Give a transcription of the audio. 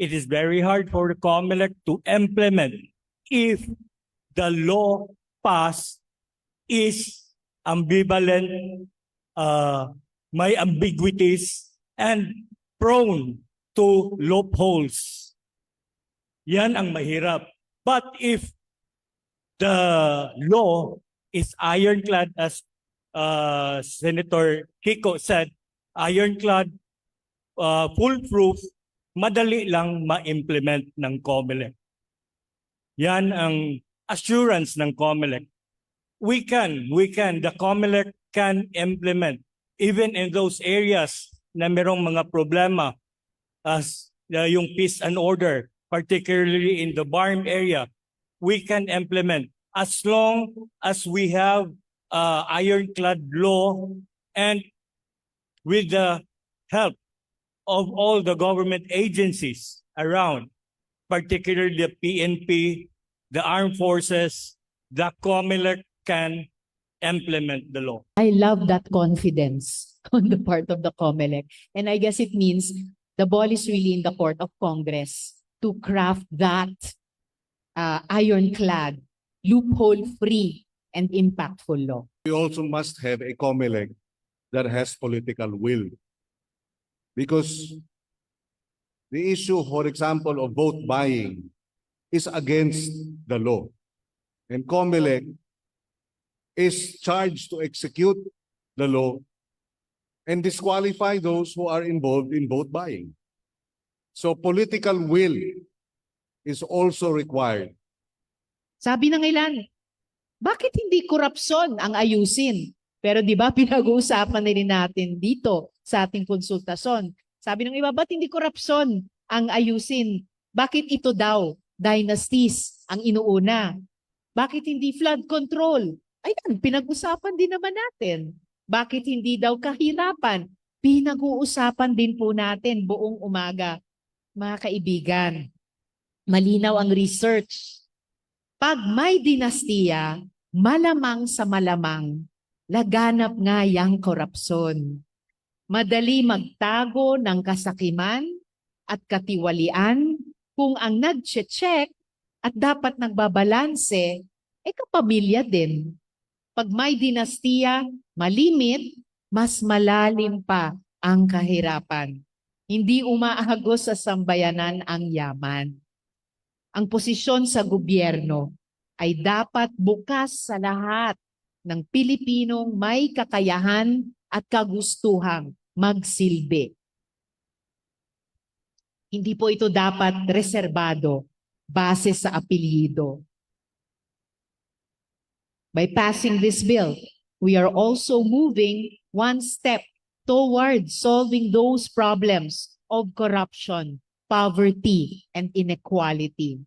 it is very hard for the COMELEC to implement if the law passed is ambivalent, may ambiguities, and prone to loopholes. Yan ang mahirap. But if the law is ironclad, as Senator Kiko said, ironclad, foolproof, madali lang ma-implement ng COMELEC. Yan ang assurance ng COMELEC. We can, the COMELEC can implement even in those areas na merong mga problema as yung peace and order, particularly in the BARM area. We can implement as long as we have ironclad law and with the help of all the government agencies around, particularly the PNP, the armed forces, the COMELEC can implement the law. I love that confidence on the part of the COMELEC. And I guess it means the ball is really in the court of Congress to craft that ironclad, loophole-free, and impactful law. We also must have a COMELEC that has political will. Because the issue, for example, of vote buying is against the law. And COMELEC is charged to execute the law and disqualify those who are involved in vote buying. So political will is also required. Sabi ng ilan, bakit hindi korupsyon ang ayusin? Pero di ba pinag-uusapan na rin natin dito sa ating konsultasyon. Sabi ng iba, ba't hindi korupsyon ang ayusin? Bakit ito daw, dynasties, ang inuuna? Bakit hindi flood control? Ayan, pinag-usapan din naman natin. Bakit hindi daw kahirapan? Pinag-uusapan din po natin buong umaga. Mga kaibigan, malinaw ang research. Pag may dinastiya, malamang sa malamang, laganap nga yang korupsyon. Madali magtago ng kasakiman at katiwalian kung ang nag-check at dapat nagbabalanse, kapamilya din. Pag may dinastiya, malimit, mas malalim pa ang kahirapan. Hindi umaagos sa sambayanan ang yaman. Ang posisyon sa gobyerno ay dapat bukas sa lahat ng Pilipinong may kakayahan at kagustuhang magsilbi. Hindi po ito dapat reserbado base sa apelyido. By passing this bill, we are also moving one step towards solving those problems of corruption, poverty, and inequality.